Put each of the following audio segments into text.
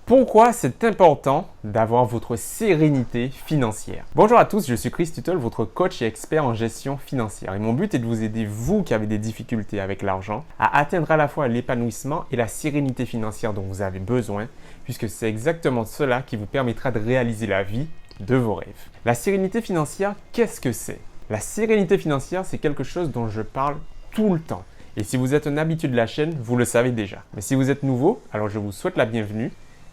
Pourquoi c'est important d'avoir votre sérénité financière? Bonjour à tous, je suis Chris Tuttle, votre coach et expert en gestion financière. Et mon but est de vous aider, vous qui avez des difficultés avec l'argent, à atteindre à la fois l'épanouissement et la sérénité financière dont vous avez besoin, puisque c'est exactement cela qui vous permettra de réaliser la vie de vos rêves. La sérénité financière, qu'est-ce que c'est? La sérénité financière, c'est quelque chose dont je parle tout le temps. Et si vous êtes un habitué de la chaîne, vous le savez déjà. Mais si vous êtes nouveau, alors je vous souhaite la bienvenue.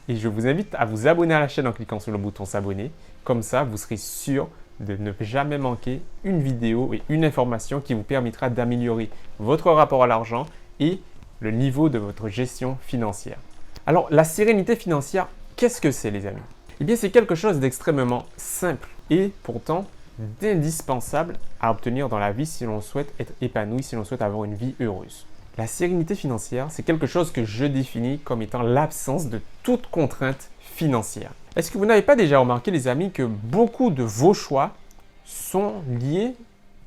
Et je vous invite à vous abonner à la chaîne en cliquant sur le bouton s'abonner. Comme ça, vous serez sûr de ne jamais manquer une vidéo et une information qui vous permettra d'améliorer votre rapport à l'argent et le niveau de votre gestion financière. Alors, la sérénité financière, qu'est-ce que c'est, les amis? Eh bien, c'est quelque chose d'extrêmement simple et pourtant d'indispensable à obtenir dans la vie si l'on souhaite être épanoui, si l'on souhaite avoir une vie heureuse. La sérénité financière, c'est quelque chose que je définis comme étant l'absence de toute contrainte financière. Est-ce que vous n'avez pas déjà remarqué, les amis, que beaucoup de vos choix sont liés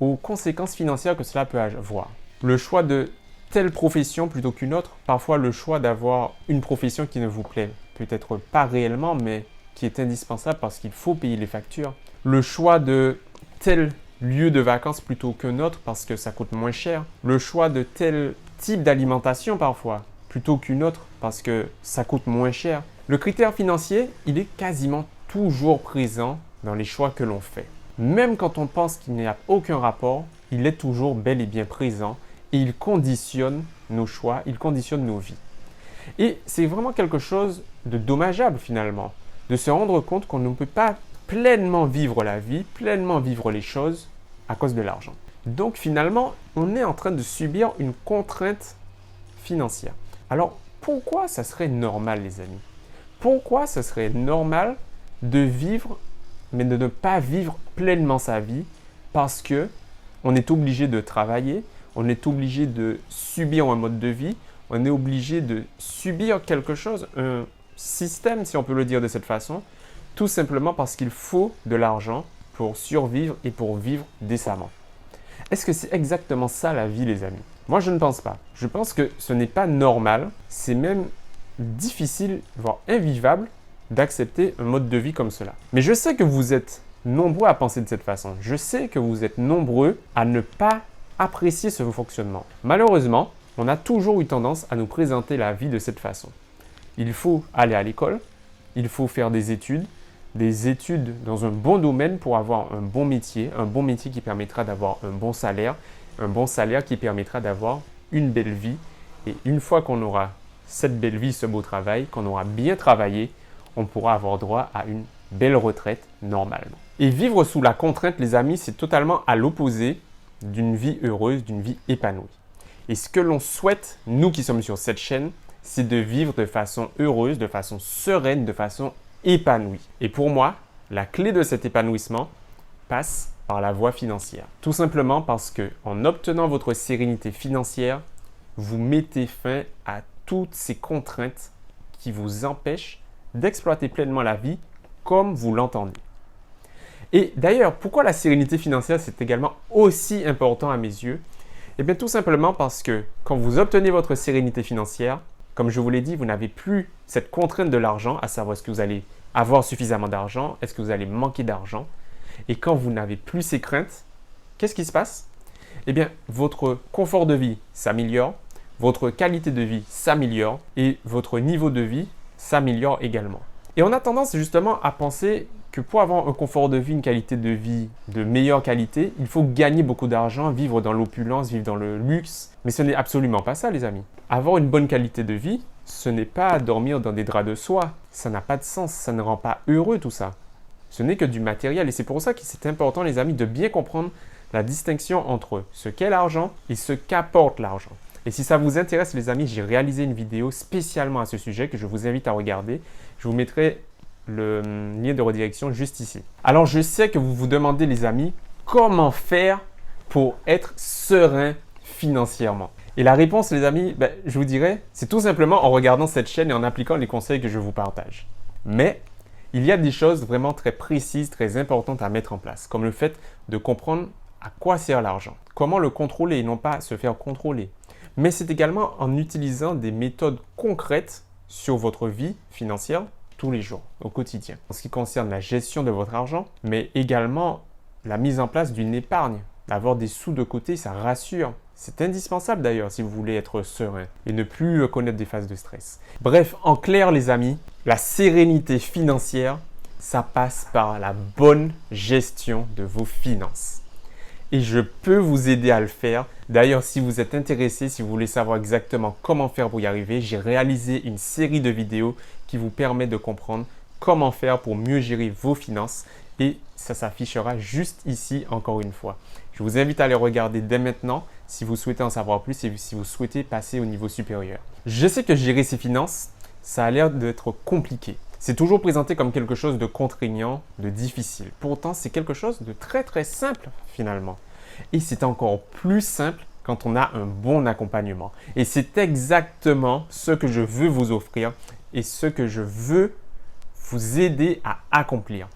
aux conséquences financières que cela peut avoir? Le choix de telle profession plutôt qu'une autre, parfois le choix d'avoir une profession qui ne vous plaît peut-être pas réellement, mais qui est indispensable parce qu'il faut payer les factures. Le choix de tel lieu de vacances plutôt qu'un autre parce que ça coûte moins cher. Le choix de tel type d'alimentation parfois plutôt qu'une autre parce que ça coûte moins cher. Le critère financier, il est quasiment toujours présent dans les choix que l'on fait. Même quand on pense qu'il n'y a aucun rapport, il est toujours bel et bien présent et il conditionne nos choix, il conditionne nos vies. Et c'est vraiment quelque chose de dommageable finalement, de se rendre compte qu'on ne peut pas pleinement vivre la vie, pleinement vivre les choses à cause de l'argent. Donc finalement, on est en train de subir une contrainte financière. Alors pourquoi ça serait normal, les amis? Pourquoi ça serait normal de vivre, mais de ne pas vivre pleinement sa vie parce que on est obligé de travailler, on est obligé de subir un mode de vie, on est obligé de subir quelque chose, un système, si on peut le dire de cette façon, tout simplement parce qu'il faut de l'argent pour survivre et pour vivre décemment. Est-ce que c'est exactement ça la vie, les amis? Moi, je ne pense pas. Je pense que ce n'est pas normal, c'est même difficile, voire invivable, d'accepter un mode de vie comme cela. Mais je sais que vous êtes nombreux à penser de cette façon. Je sais que vous êtes nombreux à ne pas apprécier ce fonctionnement. Malheureusement, on a toujours eu tendance à nous présenter la vie de cette façon. Il faut aller à l'école, il faut faire des études dans un bon domaine pour avoir un bon métier qui permettra d'avoir un bon salaire qui permettra d'avoir une belle vie. Et une fois qu'on aura cette belle vie, ce beau travail, qu'on aura bien travaillé, on pourra avoir droit à une belle retraite normalement. Et vivre sous la contrainte, les amis, c'est totalement à l'opposé d'une vie heureuse, d'une vie épanouie. Et ce que l'on souhaite, nous qui sommes sur cette chaîne, c'est de vivre de façon heureuse, de façon sereine, de façon épanouie. Et pour moi, la clé de cet épanouissement passe par la voie financière. Tout simplement parce que en obtenant votre sérénité financière, vous mettez fin à toutes ces contraintes qui vous empêchent d'exploiter pleinement la vie comme vous l'entendez. Et d'ailleurs, pourquoi la sérénité financière c'est également aussi important à mes yeux? Eh bien, tout simplement parce que quand vous obtenez votre sérénité financière, comme je vous l'ai dit, vous n'avez plus cette contrainte de l'argent, à savoir est-ce que vous allez avoir suffisamment d'argent, est-ce que vous allez manquer d'argent. Et quand vous n'avez plus ces craintes, qu'est-ce qui se passe? Eh bien, votre confort de vie s'améliore, votre qualité de vie s'améliore et votre niveau de vie s'améliore également. Et on a tendance justement à penser que pour avoir un confort de vie, une qualité de vie de meilleure qualité, il faut gagner beaucoup d'argent, vivre dans l'opulence, vivre dans le luxe. Mais ce n'est absolument pas ça, les amis. Avoir une bonne qualité de vie, ce n'est pas dormir dans des draps de soie. Ça n'a pas de sens, ça ne rend pas heureux tout ça. Ce n'est que du matériel et c'est pour ça que c'est important, les amis, de bien comprendre la distinction entre ce qu'est l'argent et ce qu'apporte l'argent. Et si ça vous intéresse, les amis, j'ai réalisé une vidéo spécialement à ce sujet que je vous invite à regarder. Je vous mettrai le lien de redirection juste ici. Alors, je sais que vous vous demandez, les amis, comment faire pour être serein financièrement? Et la réponse, les amis, je vous dirais, c'est tout simplement en regardant cette chaîne et en appliquant les conseils que je vous partage. Mais il y a des choses vraiment très précises, très importantes à mettre en place, comme le fait de comprendre à quoi sert l'argent, comment le contrôler et non pas se faire contrôler. Mais c'est également en utilisant des méthodes concrètes sur votre vie financière tous les jours, au quotidien. En ce qui concerne la gestion de votre argent, mais également la mise en place d'une épargne. Avoir des sous de côté, ça rassure. C'est indispensable d'ailleurs si vous voulez être serein et ne plus connaître des phases de stress. Bref, en clair les amis, la sérénité financière, ça passe par la bonne gestion de vos finances. Et je peux vous aider à le faire. D'ailleurs, si vous êtes intéressé, si vous voulez savoir exactement comment faire pour y arriver, j'ai réalisé une série de vidéos qui vous permet de comprendre comment faire pour mieux gérer vos finances. Et ça s'affichera juste ici encore une fois. Je vous invite à les regarder dès maintenant si vous souhaitez en savoir plus et si vous souhaitez passer au niveau supérieur. Je sais que gérer ses finances, ça a l'air d'être compliqué. C'est toujours présenté comme quelque chose de contraignant, de difficile. Pourtant, c'est quelque chose de très très simple finalement. Et c'est encore plus simple quand on a un bon accompagnement. Et c'est exactement ce que je veux vous offrir et ce que je veux vous aider à accomplir.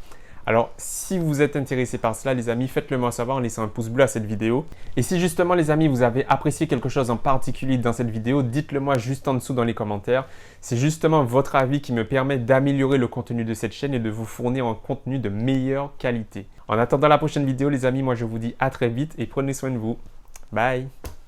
Alors, si vous êtes intéressé par cela, les amis, faites-le moi savoir en laissant un pouce bleu à cette vidéo. Et si justement, les amis, vous avez apprécié quelque chose en particulier dans cette vidéo, dites-le moi juste en dessous dans les commentaires. C'est justement votre avis qui me permet d'améliorer le contenu de cette chaîne et de vous fournir un contenu de meilleure qualité. En attendant la prochaine vidéo, les amis, moi je vous dis à très vite et prenez soin de vous. Bye!